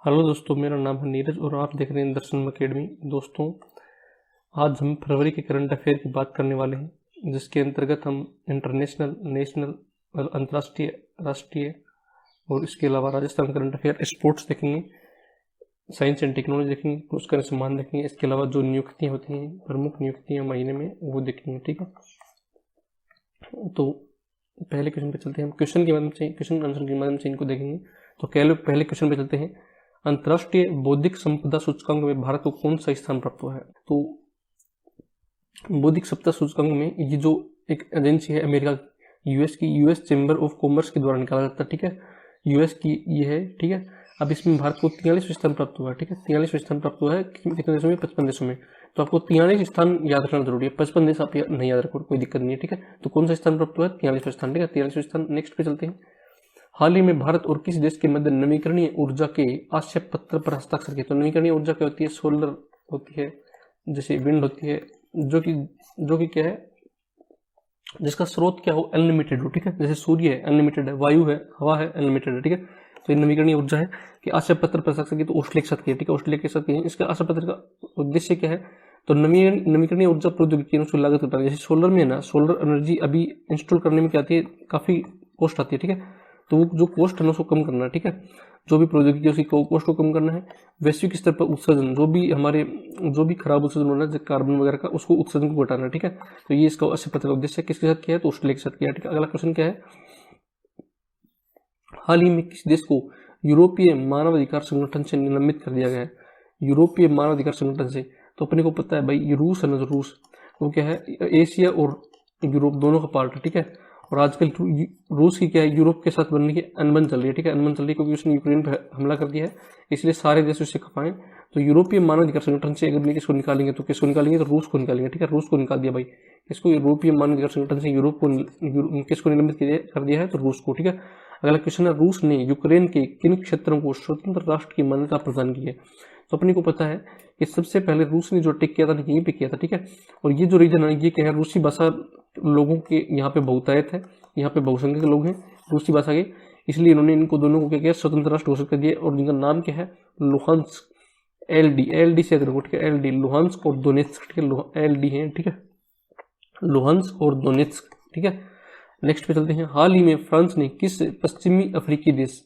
Hello दोस्तों, मेरा नाम है नीरज और आप देख रहे हैं दर्शन अकेडमी। दोस्तों, आज हम फरवरी के करंट अफेयर की बात करने वाले हैं, जिसके अंतर्गत हम इंटरनेशनल, नेशनल, अंतर्राष्ट्रीय, राष्ट्रीय और इसके अलावा राजस्थान करंट अफेयर, स्पोर्ट्स देखेंगे, साइंस एंड टेक्नोलॉजी देखेंगे, पुरस्कार सम्मान देखेंगे। इसके अलावा जो नियुक्तियाँ होती हैं, प्रमुख नियुक्तियाँ महीने में, वो देखेंगे। ठीक है, तो पहले क्वेश्चन पे चलते हैं। हम क्वेश्चन के माध्यम से, क्वेश्चन आंसर के माध्यम से इनको देखेंगे। तो पहले क्वेश्चन पे चलते हैं। अंतर्राष्ट्रीय बौद्धिक संपदा सूचकांक में भारत को कौन सा स्थान प्राप्त हुआ है? तो बौद्धिक संपदा सूचकांक में ये जो एक एजेंसी है अमेरिका, यूएस की, यूएस चैम्बर ऑफ कॉमर्स के द्वारा निकाला जाता है। ठीक है, यूएस की ये है। ठीक है, अब इसमें भारत को 43वां स्थान प्राप्त हुआ है। ठीक है, 43वां स्थान प्राप्त हुआ है। कितने देशों में? 55 देशों में। तो आपको 43 स्थान याद रखना जरूरी है। 55 देश आप नहीं याद रखो, कोई दिक्कत नहीं है। ठीक है, तो कौन सा स्थान प्राप्त हुआ है? 43वां स्थान। ठीक है, 43वां स्थान। नेक्स्ट पे चलते हैं। हाल ही में भारत और किस देश के मध्य नवीकरणीय ऊर्जा के आशय पत्र पर हस्ताक्षर किए? तो नवीकरणीय ऊर्जा क्या होती है? सोलर होती है, जैसे विंड होती है, जो कि क्या है, जिसका स्रोत क्या हो? अनलिमिटेड हो। ठीक है, जैसे सूर्य है, अनलिमिटेड है, वायु है, हवा है, अनलिमिटेड है। ठीक है, तो ये नवीकरणीय ऊर्जा है कि आशय पत्र पर हस्ताक्षर किए। तो ऑस्ट्रेलिया के साथ किया। ठीक है, ऑस्ट्रेलिया के साथ किए। इसका आशय पत्र का उद्देश्य क्या है? तो नवीकरणीय ऊर्जा प्रौद्योगिकी उसको लागत घटाना। जैसे सोलर में है ना, सोलर एनर्जी अभी इंस्टॉल करने में क्या आती है? काफी कॉस्ट आती है। ठीक है, तो वो जो कॉस्ट है ना, उसको कम करना है। ठीक है, जो भी प्रौद्योगिकी उसकी कॉस्ट को कम करना है। वैश्विक स्तर पर उत्सर्जन, जो भी खराब उत्सर्जन हो रहा है, कार्बन वगैरह का, उसको उत्सर्जन को घटाना है। ठीक है, तो ये इसका आशय पत्र का उद्देश्य है। किसके साथ किया है? तो ऑस्ट्रेलिया के साथ किया है। ठीक है, अगला क्वेश्चन क्या है? हाल ही में किस देश को यूरोपीय मानवाधिकार संगठन से निलंबित कर दिया गया है? यूरोपीय मानवाधिकार संगठन से, तो अपने को पता है भाई, ये रूस है ना, जो रूस, वो क्या है, एशिया और यूरोप दोनों का पार्ट है। ठीक है, और आजकल रूस की क्या है, यूरोप के साथ बनने की अनबन चल रही है। ठीक है, अनबन चल रही है क्योंकि उसने यूक्रेन पर हमला कर दिया है, इसलिए सारे देश उससे खपाएं। तो यूरोपीय मानवाधिकार संगठन से अगर किसको निकालेंगे, तो किसको निकालेंगे? तो रूस को निकालेंगे। ठीक है, रूस को निकाल दिया भाई। इसको यूरोपीय मानवाधिकार संगठन से यूरोप को किसको निलंबित कर दिया है? तो रूस को। ठीक है, अगला क्वेश्चन है, रूस ने यूक्रेन के किन क्षेत्रों को स्वतंत्र राष्ट्र की मान्यता प्रदान की है? तो अपने को पता है कि सबसे पहले रूस ने जो अटैक किया था, यहीं पे किया था। ठीक है, और ये जो रीजन है, ये क्या है, रूसी भाषा लोगों के यहाँ पे बहुतायत है, यहाँ पे बहुसंख्यक लोग हैं रूसी भाषा के, इसलिए इन्होंने इनको दोनों को क्या किया? स्वतंत्र राष्ट्र घोषित कर दिया। और जिनका नाम क्या है? लुहांस्क, एल डी से रखो। ठीक है, एल डी, लुहांस्क और दोनेत्स्क। ठीक है, एल डी है। ठीक है, लुहांस्क और दोनेत्स्क। ठीक है, नेक्स्ट पे चलते हैं। हाल ही में फ्रांस ने किस पश्चिमी अफ्रीकी देश,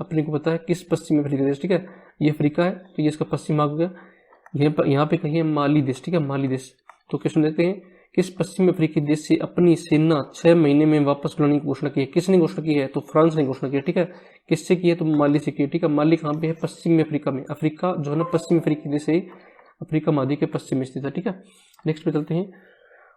अपने को पता है किस पश्चिमी अफ्रीकी देश, ठीक है, ये अफ्रीका है, तो ये इसका पश्चिम आ गया। यहाँ पे कहीं है माली देश। ठीक है, माली देश। तो क्वेश्चन देते हैं, किस पश्चिमी अफ्रीकी देश से अपनी सेना 6 महीने में वापस बुलाने की घोषणा की है? किसने घोषणा की है? तो फ्रांस ने घोषणा की है। ठीक है, किससे की है? तो माली से की है। ठीक है, माली कहाँ पे है? पश्चिमी अफ्रीका में। अफ्रीका जो है ना, पश्चिमी अफ्रीकी देश है, अफ्रीका महाद्वीप के पश्चिम में स्थित है। ठीक है, नेक्स्ट पे चलते हैं।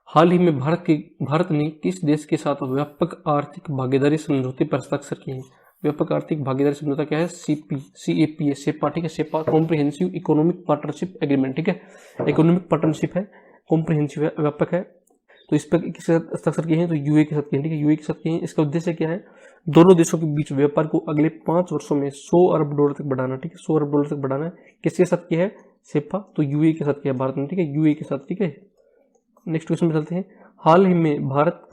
हाल ही में भारत ने किस देश के साथ व्यापक आर्थिक भागीदारी समझौते पर हस्ताक्षर किए हैं? व्यापक आर्थिक भागीदारी समझौता क्या है? CEPA है, सेपा। ठीक है, CEPA comprehensive economic partnership agreement. ठीक है, इकोनॉमिक पार्टनरशिप है, कॉम्प्रिहेंसिव है, व्यापक है। तो इस पर किसके साथ हस्ताक्षर किए हैं? तो यूए के साथ किए हैं। ठीक है, यूए के साथ किए हैं। इसका उद्देश्य क्या है? दोनों देशों के बीच व्यापार को अगले 5 वर्षों में $100 अरब तक बढ़ाना। ठीक है, $100 अरब तक बढ़ाना है। किसके साथ किया है? सेपा। तो यूए के साथ किया है भारत ने। ठीक है, यूए के साथ। ठीक है, नेक्स्ट क्वेश्चन पे चलते हैं। हाल ही में भारत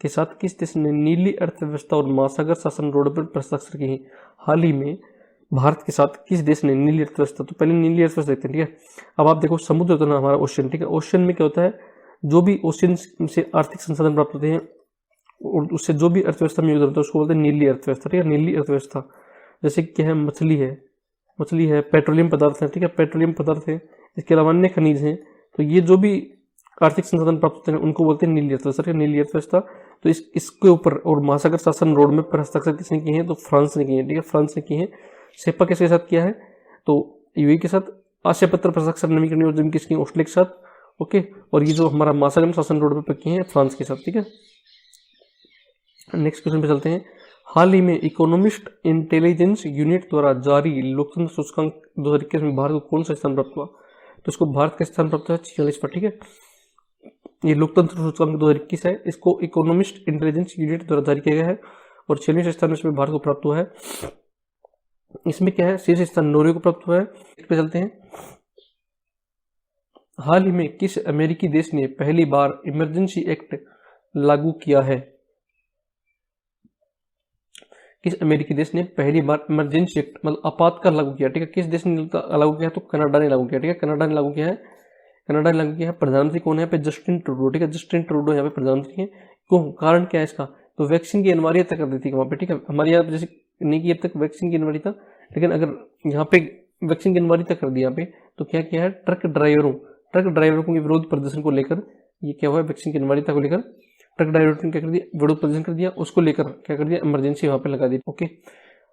के साथ किस देश ने नीली अर्थव्यवस्था और महासागर शासन रोड पर हस्ताक्षर किए हैं? हाल ही में भारत के साथ किस देश ने नीली अर्थव्यवस्था, तो पहले नीली अर्थव्यवस्था देखते हैं। ठीक है, अब आप देखो, समुद्र होता है ना हमारा, ओशन। ठीक है, ओशन में क्या होता है? जो भी ओशन से आर्थिक संसाधन प्राप्त होते हैं और उससे जो भी अर्थव्यवस्था में यूज होता है, उसको बोलते हैं नीली अर्थव्यवस्था। ठीक है, नीली अर्थव्यवस्था जैसे क्या है? मछली है, पेट्रोलियम पदार्थ है। ठीक है, पेट्रोलियम पदार्थ है, इसके अलावा अन्य खनिज हैं। तो ये जो भी आर्थिक संसाधन प्राप्त होते हैं उनको बोलते हैं नीली अर्थव्यवस्था। नीली अर्थव्यवस्था। तो इसके ऊपर और महासागर शासन रोड मैप पर हस्ताक्षर किसने किए हैं? तो फ्रांस ने किए हैं। ठीक है, फ्रांस ने किए हैं। सेपा किसके साथ किया है? तो यूएई के साथ। आशय पत्र पर हस्ताक्षर नवीकरणीय ऊर्जा किसकी? ऑस्ट्रेलिया के साथ। ओके, और ये जो हमारा महासागर शासन रोड मैप किए हैं फ्रांस के साथ। ठीक है, नेक्स्ट क्वेश्चन पे चलते हैं। हाल ही में इकोनॉमिस्ट इंटेलिजेंस यूनिट द्वारा जारी लोकतंत्र सूचकांक 2021 में भारत को कौन सा स्थान प्राप्त हुआ? तो इसको भारत का स्थान प्राप्त हुआ 46 पर। ठीक है, ये लोकतंत्र सूचकांक 2021 है, इसको इकोनॉमिस्ट इंटेलिजेंस यूनिट द्वारा जारी किया गया है और 46वें स्थान इसमें भारत को प्राप्त हुआ है। इसमें क्या है? शीर्ष स्थान नॉर्वे को प्राप्त हुआ है। इस पे चलते हैं। हाल ही में किस अमेरिकी देश ने पहली बार इमरजेंसी एक्ट लागू किया है? किस अमेरिकी देश ने पहली बार इमरजेंसी एक्ट मतलब आपातकाल लागू किया, ठीक है। किस देश ने लागू किया, तो कनाडा ने लागू किया, ठीक है। कनाडा ने लागू किया है, कनाडा ने लागू किया है। प्रधानमंत्री कौन है यहाँ पे, जस्टिन ट्रूडो, ठीक है। जस्टिन ट्रूडो यहाँ पे प्रधानमंत्री है। क्यों, कारण क्या है इसका, तो वैक्सीन की अनिवार्यता कर दी थी वहाँ पे, ठीक है। हमारे यहाँ जैसे नहीं की अब तक वैक्सीन की अनिवार्यता, लेकिन अगर यहाँ पे वैक्सीन की अनिवार्यता कर दी यहाँ पे, तो क्या किया है, ट्रक ड्राइवरों के विरोध प्रदर्शन को लेकर ये क्या हुआ है, वैक्सीन की अनिवार्यता को लेकर ट्रक ड्राइवर ने क्या कर दिया, विरोध प्रदर्शन कर दिया, उसको लेकर क्या कर दिया, इमरजेंसी वहां पे लगा दी। ओके,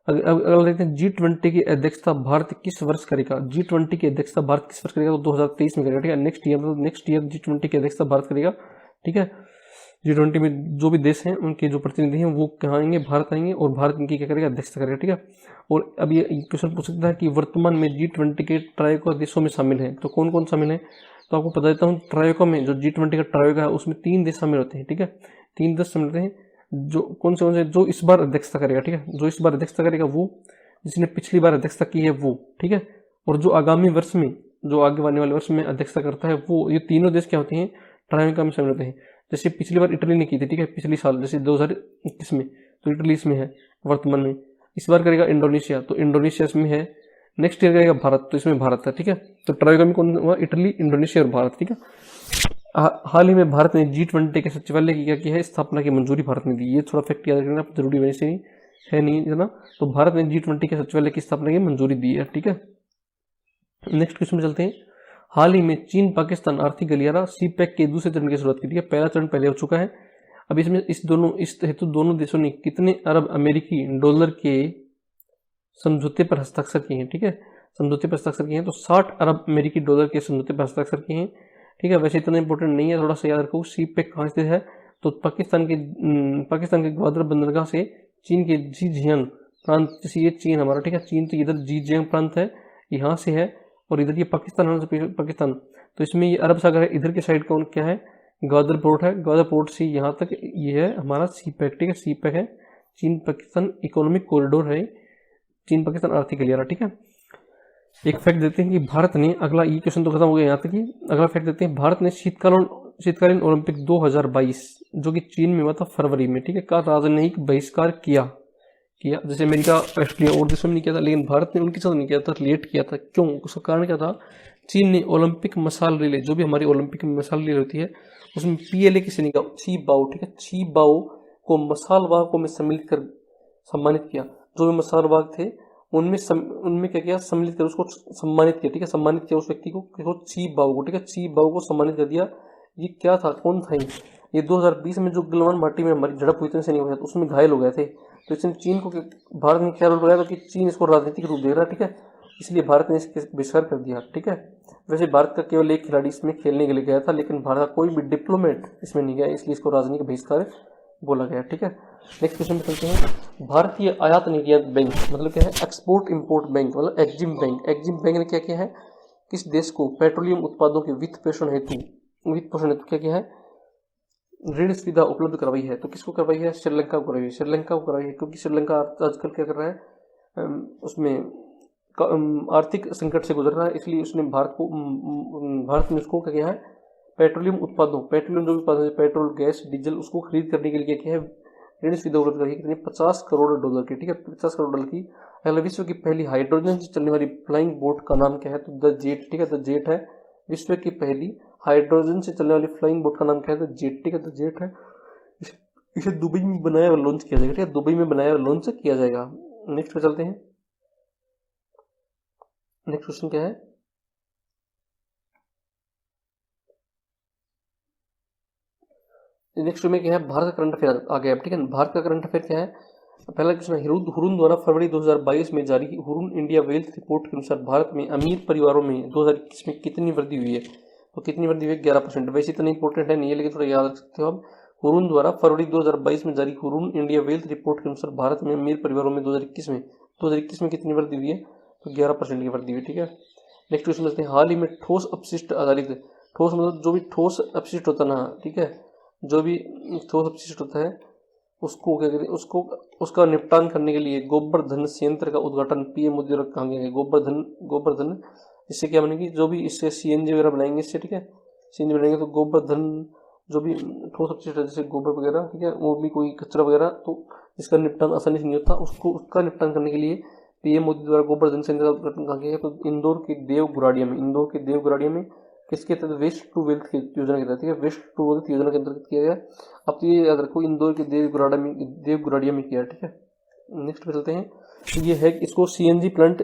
अगर देखते हैं G20 की अध्यक्षता भारत किस वर्ष करेगा, G20 की अध्यक्षता भारत किस वर्ष करेगा, तो 2023 में करेगा, ठीक है। नेक्स्ट ईयर G20 की अध्यक्षता भारत करेगा, ठीक है। G20 में जो भी देश हैं उनके जो प्रतिनिधि हैं वो कहाँ आएंगे, भारत आएंगे, और भारत इनकी क्या करेगा, अध्यक्षता करेगा, ठीक है। और अब ये क्वेश्चन पूछ सकता है कि वर्तमान में G20 के ट्रायोका देशों में शामिल है, तो कौन कौन शामिल है, तो आपको बता देता हूँ। ट्रायोका में जो G20 का ट्रायोका है उसमें 3 देश शामिल होते हैं, ठीक है। 3 देश शामिल होते हैं, जो कौन से जो इस बार अध्यक्षता करेगा, ठीक है। जो इस बार अध्यक्षता करेगा वो, जिसने पिछली बार अध्यक्षता की है वो, ठीक है। और जो आगामी वर्ष में, जो आगे आने वाले वर्ष में अध्यक्षता करता है वो, ये तीनों देश क्या होते हैं, ट्रायोका में शामिल होते हैं। जैसे पिछली बार इटली ने की थी, ठीक है, पिछली साल जैसे 2021 में, तो इटली इसमें है वर्तमान में। इस बार करेगा इंडोनेशिया, तो इंडोनेशिया इसमें है। नेक्स्ट ईयर करेगा भारत, तो इसमें भारत है, ठीक है। तो ट्रायोका में कौन हुआ, इटली, इंडोनेशिया और भारत, ठीक है। हाल ही में भारत ने G20 के सचिवालय की क्या किया है, स्थापना की मंजूरी भारत ने दी। ये थोड़ा फैक्ट याद रखना जरूरी वैसे नहीं है, नहीं है ना। तो भारत ने G20 के सचिवालय की स्थापना की मंजूरी दी है, ठीक है। नेक्स्ट क्वेश्चन में चलते हैं। हाल ही में चीन पाकिस्तान आर्थिक गलियारा CPEC के दूसरे चरण की शुरुआत की, ठीक है। पहला चरण पहले हो चुका है। अब इसमें इस हेतु दोनों देशों ने कितने अरब अमेरिकी डॉलर के समझौते पर हस्ताक्षर किए हैं, ठीक है। समझौते पर हस्ताक्षर किए हैं, तो 60 अरब अमेरिकी डॉलर के समझौते पर हस्ताक्षर किए हैं, ठीक है। वैसे इतना इंपॉर्टेंट नहीं है, थोड़ा सा याद रखो। CPEC कहाँ स्थित है, तो पाकिस्तान के ग्वादर बंदरगाह से चीन के जीजियांग प्रांत, जैसे ये चीन हमारा, ठीक है। चीन तो इधर जीजियांग प्रांत है, यहाँ से है, और इधर ये पाकिस्तान, तो इसमें ये अरब सागर है, इधर के साइड कौन क्या है, ग्वादर पोर्ट है। ग्वादर पोर्ट से यहाँ तक ये है हमारा CPEC, ठीक है। CPEC है चीन पाकिस्तान इकोनॉमिक कॉरिडोर है, चीन पाकिस्तान आर्थिक गलियारा, ठीक है। एक फैक्ट देते हैं कि भारत ने, अगला ये क्वेश्चन तो खत्म हो गया यहाँ तक ही, अगला फैक्ट देते हैं। भारत ने शीतकालीन ओलंपिक 2022 जो कि चीन में हुआ था फरवरी में, ठीक है, का राजनयिक बहिष्कार किया। जैसे अमेरिका, ऑस्ट्रेलिया और देशों में नहीं किया था, लेकिन भारत ने उनके साथ नहीं किया था, लेट किया था। क्यों, उसका कारण क्या था, चीन ने ओलंपिक मसाल रिले, जो भी हमारी ओलंपिक में मसाल रिले होती है उसमें PLA की सैनिक छीबाओ, ठीक है, छीबाओ को मसाल वाहकों में सम्मिलित कर सम्मानित किया। जो भी मसाल वाहक थे उनमें क्या किया, सम्मिलित कर उसको सम्मानित किया, ठीक है। सम्मानित किया उस व्यक्ति को, छीबाओ को, ठीक है, छीबाओ को सम्मानित कर दिया। ये क्या था, कौन था ये 2020 में जो गलवान घाटी में हमारी झड़प हुई थी सैनिक हुआ था, उसमें घायल हो गए थे। तो इसमें चीन को, भारत ने क्या रोल लगाया था कि चीन इसको राजनीतिक रूप दे रहा है, ठीक है, इसलिए भारत ने इसके बहिष्कार कर दिया, ठीक है। वैसे भारत का केवल एक खिलाड़ी इसमें खेलने के लिए गया था, लेकिन भारत का कोई भी डिप्लोमेट इसमें नहीं गया, इसलिए इसको राजनीतिक बहिष्कार बोला गया, ठीक है। नेक्स्ट क्वेश्चन में चलते हैं। भारतीय आयात निर्यात बैंक मतलब क्या है, एक्सपोर्ट इंपोर्ट बैंक मतलब एक्जिम बैंक। एक्जिम बैंक ने क्या किया है, किस देश को पेट्रोलियम उत्पादों के वित्त पोषण हेतु क्या किया है, ऋण सुविधा उपलब्ध करवाई है। तो किसको करवाई है, श्रीलंका को करवाई है, श्रीलंका को करवाई है, क्योंकि श्रीलंका आजकल क्या कर रहा है, उसमें आर्थिक संकट से गुजर रहा है, इसलिए उसने भारत ने उसको क्या किया है, पेट्रोलियम जो भी उत्पादन, पेट्रोल, गैस, डीजल, उसको खरीद करने के लिए क्या किया है, ऋण सुविधा उपलब्ध कराई है। कितनी, $50 करोड़ की, ठीक है, $50 करोड़ की। अगला, विश्व की पहली हाइड्रोजन से चलने वाली फ्लाइंग बोट का नाम क्या है, तो द जेट, ठीक है, द जेट है। विश्व की पहली हाइड्रोजन से चलने वाली फ्लाइंग बोट का नाम क्या है, द जेट, ठीक है, द जेट है। इसे दुबई में बनाया और लॉन्च किया जाएगा, ठीक है, दुबई में बनाया और लॉन्च किया जाएगा। नेक्स्ट पे चलते हैं। नेक्स्ट क्वेश्चन क्या है, नेक्स्ट में क्या है, भारत का करंट अफेयर आ गया, ठीक है। भारत का करंट अफेयर क्या है, पहला क्वेश्चन है, हुरून द्वारा फरवरी 2022 में जारी हुरून इंडिया वेल्थ रिपोर्ट के अनुसार भारत में अमीर परिवारों में 2021 में कितनी वृद्धि हुई है, तो कितनी वृद्धि हुई है, 11%। वैसे इतना इंपॉर्टेंट है नहीं है, लेकिन थोड़ा याद रख सकते हो आप। हुरून द्वारा फरवरी 2022 में जारी हुरून इंडिया वेल्थ रिपोर्ट के अनुसार भारत में अमीर परिवारों में 2021 में कितनी वृद्धि हुई है, तो 11% की वृद्धि हुई, ठीक है। नेक्स्ट क्वेश्चन देखते हैं। हाल ही में ठोस अपशिष्ट आधारित, ठोस मतलब जो भी ठोस अपशिष्ट होता ना, ठीक है, जो भी ठोस अपशिष्ट होता है उसको क्या कहते हैं, उसका निपटान करने के लिए गोवर्धन संयंत्र का उद्घाटन PM मोदी द्वारा कहा गया है। गोवर्धन इससे क्या बनेगी, जो भी इससे CNG वगैरह बनाएंगे इससे, ठीक है, CNG बनाएंगे तो गोवर्धन जो भी ठोस अपशिष्ट है जैसे गोबर वगैरह, ठीक है, वो भी कोई कचरा वगैरह, तो जिसका निपटान आसानी से नहीं होता, उसका निपटान करने के लिए पीएम मोदी द्वारा गोबर धन संचय का उद्घाटन कहा गया है। तो इंदौर के देवगुराड़िया में किसके तहत वेस्ट टू वेल्थ की योजना के तहत, ठीक है, वेस्ट टू वेल्थ योजना के अंतर्गत किया गया। अब तो ये याद रखो, इंदौर के देवगुराड़िया में किया है, ठीक है। नेक्स्ट पे चलते हैं। तो ये है, इसको सीएनजी प्लांट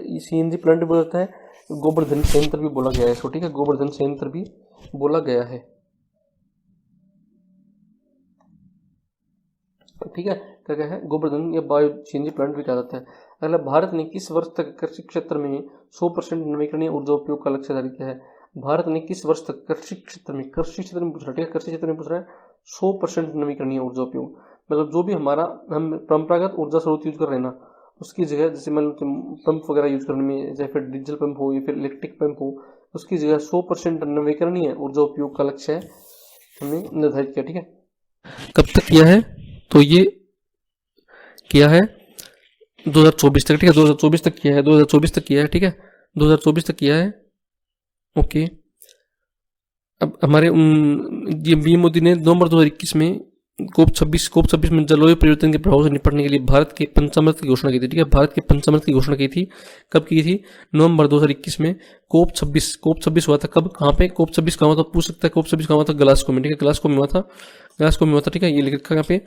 भी बोला जाता है, गोवर्धन संयंत्र भी बोला गया है इसको, ठीक है, गोवर्धन संयंत्र भी बोला गया है, ठीक है। क्या क्या है, गोवर्धन या बायो सीएनजी प्लांट भी कहा जाता है। अगला, भारत ने किस वर्ष तक कृषि क्षेत्र में 100% नवीकरणीय ऊर्जा उपयोग का लक्ष्य जारी किया है। भारत ने किस वर्ष तक कृषि क्षेत्र में पूछ रहा है, ठीक है, कृषि क्षेत्र में पूछ रहा है 100% नवीकरणीय ऊर्जा उपयोग, मतलब जो भी हमारा हम परंपरागत ऊर्जा स्रोत यूज कर रहे हैं ना, उसकी जगह जैसे मान लो पंप वगैरह यूज करने में, चाहे फिर डीजल पंप हो या फिर इलेक्ट्रिक पंप हो, उसकी जगह 100% नवीकरणीय ऊर्जा उपयोग का लक्ष्य है हमने निर्धारित किया, ठीक है। कब तक किया है, तो ये किया है 2024 तक, ठीक है, 2024 तक किया है, 2024 तक किया है, ठीक है, 2024 तक किया है, ओके। अब हमारे ये पीएम मोदी ने नवंबर 2021 में कोप 26 में जलवायु परिवर्तन के प्रभाव से निपटने के लिए भारत के पंचामृत की घोषणा की थी, ठीक है, भारत के पंचामृत की घोषणा की थी। कब की थी, नवंबर 2021 में। कोप 26 हुआ था कब, कहाँ पे, कोप 26 कहाँ हुआ था, पूछ सकता है, कोप 26 कहाँ हुआ था, ग्लासगो में, ठीक है, ग्लासगो में हुआ था, ठीक है, ये लिख रखा यहाँ पे।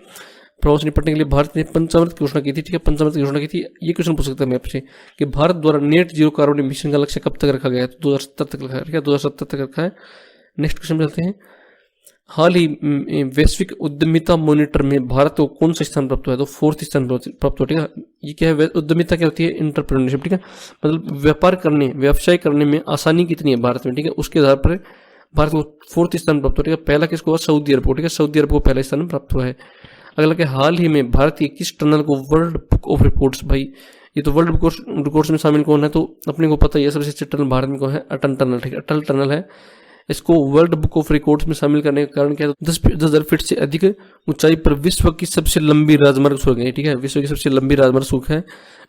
प्रभाव से निपटने के लिए भारत ने पंचामृत की घोषणा की थी, ठीक है, पंचामृत की घोषणा की थी। ये क्वेश्चन पूछ सकता है मैं आपसे कि भारत द्वारा नेट जीरो कार्बन एमिशन का लक्ष्य कब तक रखा गया है, तो 2070 तक रखा है, ठीक है, 2070 तक रखा है। नेक्स्ट क्वेश्चन में चलते हैं। हाल ही वैश्विक उद्यमिता मॉनिटर में भारत को कौन सा स्थान प्राप्त हुआ है, तो 4th स्थान प्राप्त हुआ, ठीक है। ये क्या है, उद्यमिता क्या होती है, एंटरप्रेन्योरशिप, ठीक है, मतलब व्यवसाय करने में आसानी कितनी है भारत में, ठीक है, उसके आधार पर भारत को 4th स्थान प्राप्त हुआ, ठीक है। पहला किसको हुआ, सऊदी अरब को, ठीक है, सऊदी अरब को पहला स्थान प्राप्त हुआ है। अगला क्या, हाल ही में भारत के किस टनल को वर्ल्ड बुक ऑफ रिकॉर्ड्स, भाई ये तो वर्ल्ड बुक ऑफ रिकॉर्ड्स में शामिल कौन है, तो अपने को पता ही है, सबसे अच्छी टनल भारत में कौन है, अटल टनल, ठीक है, अटल टनल है। इसको वर्ल्ड बुक ऑफ रिकॉर्ड्स में शामिल करने का कारण क्या है, 10,000 फीट से अधिक ऊंचाई पर विश्व की सबसे लंबी राजमार्ग सुरंग है, ठीक है, विश्व की सबसे लंबी राजमार्ग सुरंग है।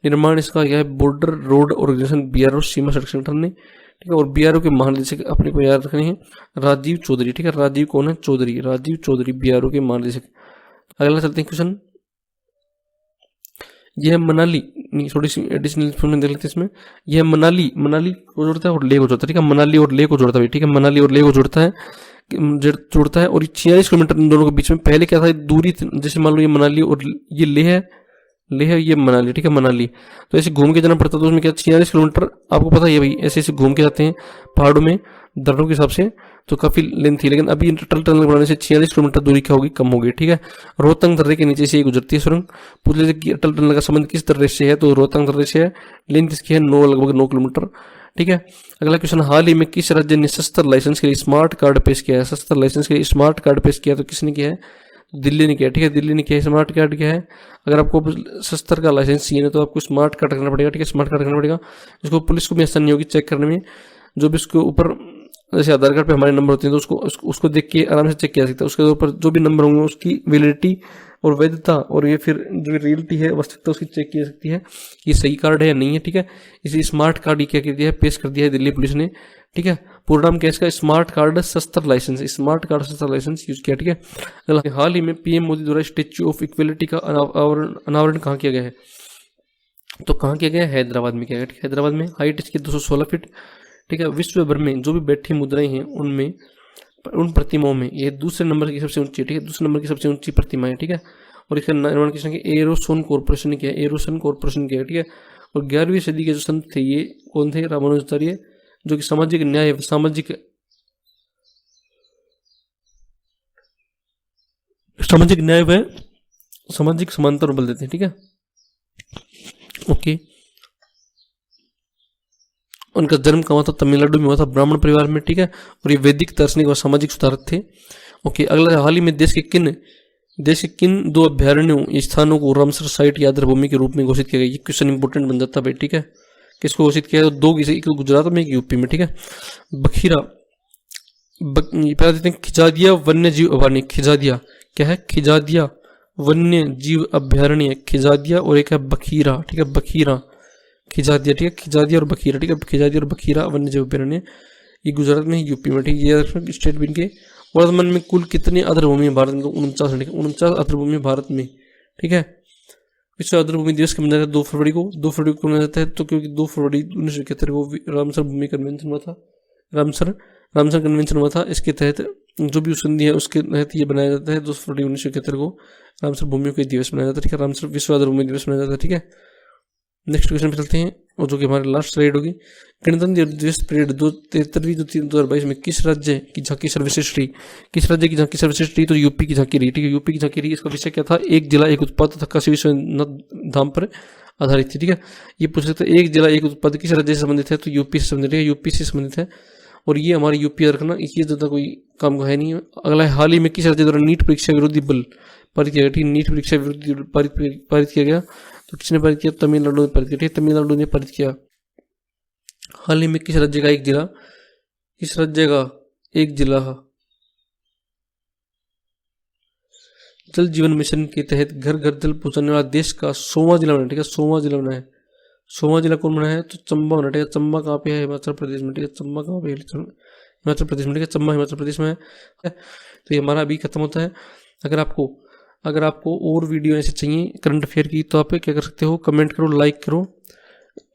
निर्माण इसका क्या है, बॉर्डर रोड ऑर्गेनाइजेशन बीआरओ सीमा सड़क संगठन ने, ठीक है, और बीआरओ के महानिदेशक अपने को याद रखने हैं राजीव चौधरी, ठीक है, राजीव कौन है, राजीव चौधरी बीआरओ के महानिदेशक। अगला चलते हैं क्वेश्चन, यह मनाली, थोड़ी सी एडिशनल इन्फॉर्मेशन देख लेते हैं इसमें। यह मनाली को जोड़ता है और लेह को जोड़ता है, ठीक है, मनाली और लेह को जोड़ता है, ठीक है, मनाली और लेह को जोड़ता है और 46 किलोमीटर इन दोनों के बीच में। पहले क्या था, दूरी, जैसे मान लो ये मनाली और ये लेह है, ये मनाली, ठीक है, मनाली, तो ऐसे घूम के जाना पड़ता, तो उसमें क्या 46 किलोमीटर, आपको पता है भाई, ऐसे घूम के जाते हैं पहाड़ों में दर्रों के हिसाब से, तो काफी लेंथ थी। लेकिन अभी अटल टनल बनाने से 46 किलोमीटर दूरी क्या होगी, कम होगी, ठीक है। रोहतांग दर्रे के नीचे से ये गुजरती है सुरंग। पूछ लीजिए कि अटल टनल का संबंध किस दर्रे से है, तो रोहतांग दर्रे से है। लेंथ इसकी है लगभग 9 किलोमीटर, ठीक है। अगला क्वेश्चन, हाल ही में किस राज्य ने शस्त्र लाइसेंस के लिए स्मार्ट कार्ड पेश किया है, शस्त्र लाइसेंस के लिए स्मार्ट कार्ड पेश किया, तो किसने किया है, दिल्ली ने किया, ठीक है, दिल्ली ने किया। स्मार्ट कार्ड क्या है, अगर आपको शस्त्र का लाइसेंस चाहिए तो आपको स्मार्ट कार्ड करना पड़ेगा, ठीक है, स्मार्ट कार्ड करना पड़ेगा। इसको पुलिस को भी आसानी होगी चेक करने में, जो भी उसके ऊपर जैसे आधार कार्ड पे हमारे नंबर होते हैं, तो उसको देख के आराम से चेक किया सकता है। उसके ऊपर जो भी नंबर होंगे उसकी वैलिडिटी और वैधता और ये फिर जो रियलिटी है वास्तविकता उसकी चेक की जा सकती है, ये सही कार्ड है या नहीं है, ठीक है। इसलिए स्मार्ट कार्ड ये क्या कर दिया है, पेश कर दिया है दिल्ली पुलिस ने, ठीक है। पूरा नाम क्या है इसका, स्मार्ट कार्ड शस्त्र लाइसेंस, स्मार्ट कार्ड शस्त्र लाइसेंस यूज किया, ठीक है। हाल ही में पीएम मोदी द्वारा स्टेच्यू ऑफ इक्वलिटी का अनावरण कहाँ किया गया है, तो कहाँ किया गया है, हैदराबाद में किया गया, हैदराबाद में। हाइट इसकी 216 फीट, ठीक है। विश्व भर में जो भी बैठी मुद्राएं हैं उनमें, उन प्रतिमाओं में ये दूसरे नंबर की सबसे ऊंची, ठीक है, दूसरे नंबर की सबसे ऊंची प्रतिमा है, ठीक है। और इसका निर्माण किसने किया, एरोसन कॉर्पोरेशन ने किया, एरोसन कॉर्पोरेशन किया, ठीक है। और 11वीं सदी के जो संत थे ये कौन थे, रामानुजाचार्य, जो कि सामाजिक न्याय, सामाजिक न्याय व सामाजिक समानता पर बल देते हैं, ठीक है, ओके। उनका जन्म कहाँ हुआ था, तमिलनाडु में हुआ था, ब्राह्मण परिवार में, ठीक है। और ये वैदिक दार्शनिक और सामाजिक सुधारक थे, ओके। अगला, हाल ही में देश के किन 2 अभ्यारण्यों स्थानों को रामसर साइट या आर्द्रभूमि के रूप में घोषित किया गया, ये क्वेश्चन इंपोर्टेंट बन जाता है भाई, ठीक है। किसको घोषित किया है, तो 2 किसी, एक गुजरात में, एक यूपी में, ठीक है। बखीरा, पहला देते हैं खिजादिया वन्य जीव अभयारण्य, खिजादिया क्या है, खिजादिया वन्य जीव अभ्यारण्य, खिजादिया, और एक है बखीरा, ठीक है, बखीरा, खिजादिया, ठीक है, खिजादिया और बखीरा, ठीक है, खिजादिया और बखीरा वन्य जीव अभ्यारण्य, ये गुजरात में, यूपी में, ठीक है। ये स्टेट भी इनके। वर्तमान में कुल कितनी आर्द्रभूमि है भारत में, 49, ठीक है, 49 आर्द्रभूमि भारत में, ठीक है। विश्व आर्द्र दिवस कब मनाया जाता है? 2 फरवरी को। 2 फरवरी को मनाया जाता है तो क्योंकि 2 फरवरी 1971 को रामसर भूमि कन्वेंशन हुआ था। रामसर कन्वेंशन हुआ था। इसके तहत जो भी संधि है उसके तहत ये बनाया जाता है 2 फरवरी 1971 को रामसर भूमि का दिवस मनाया जाता है। ठीक है, रामसर विश्व आर्द्र भूमि दिवस मनाया जाता है। ठीक है, नेक्स्ट क्वेश्चन पे चलते हैं और जो कि हमारे लास्ट स्लाइड होगी। गणतंत्र दिवस परेड 2023 में किस राज्य की झांकी सर्वश्रेष्ठ रही? किस राज्य की झांकी सर्वश्रेष्ठ रही? तो यूपी की झांकी रही। ठीक है, यूपी की झांकी रही। इसका विषय क्या था? एक जिला एक उत्पाद तथा काशी विश्वनाथ धाम पर आधारित थी। ठीक है, ये पूछ सकते हैं एक जिला एक उत्पाद किस राज्य से संबंधित है? तो यूपी से संबंधित है, यूपी से संबंधित है। और ये हमारे यूपी रखना, ये ज़्यादा कोई काम का है नहीं है। अगला है, हाल ही में किस राज्य द्वारा नीट परीक्षा विरोधी बिल पारित किया गया? ठीक, नीट परीक्षा विरोधी पारित किया गया। तो किसने पारित किया? तमिलनाडु ने पारित किया। ठीक, तमिलनाडु ने पारित किया। हाल ही में किस राज्य का एक जिला, किस राज्य का एक जिला जल जीवन मिशन के तहत घर घर जल पहुंचाने वाला देश का 100वां जिला बना? ठीक है, 100वां जिला बना है। 100वां जिला कौन बना है? तो चंबा बना। ठीक है, चंबा कहाँ पे है? हिमाचल प्रदेश में। ठीक है, चंबा कहाँ पे है? हिमाचल प्रदेश में। ठीक है, चंबा हिमाचल प्रदेश में है। तो ये हमारा अभी खत्म होता है। अगर आपको और वीडियो ऐसे चाहिए करंट अफेयर की तो आप क्या कर सकते हो? कमेंट करो, लाइक करो,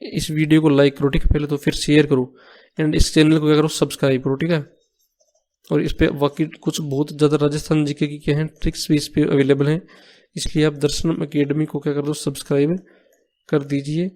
इस वीडियो को लाइक करो। ठीक है, पहले तो फिर शेयर करो एंड इस चैनल को क्या करो? सब्सक्राइब करो। ठीक है, और इस पे बाकी कुछ बहुत ज़्यादा राजस्थान जीके की क्या है ट्रिक्स भी इस पे अवेलेबल हैं, इसलिए आप दर्शनम एकेडमी को क्या कर दो? सब्सक्राइब कर दीजिए।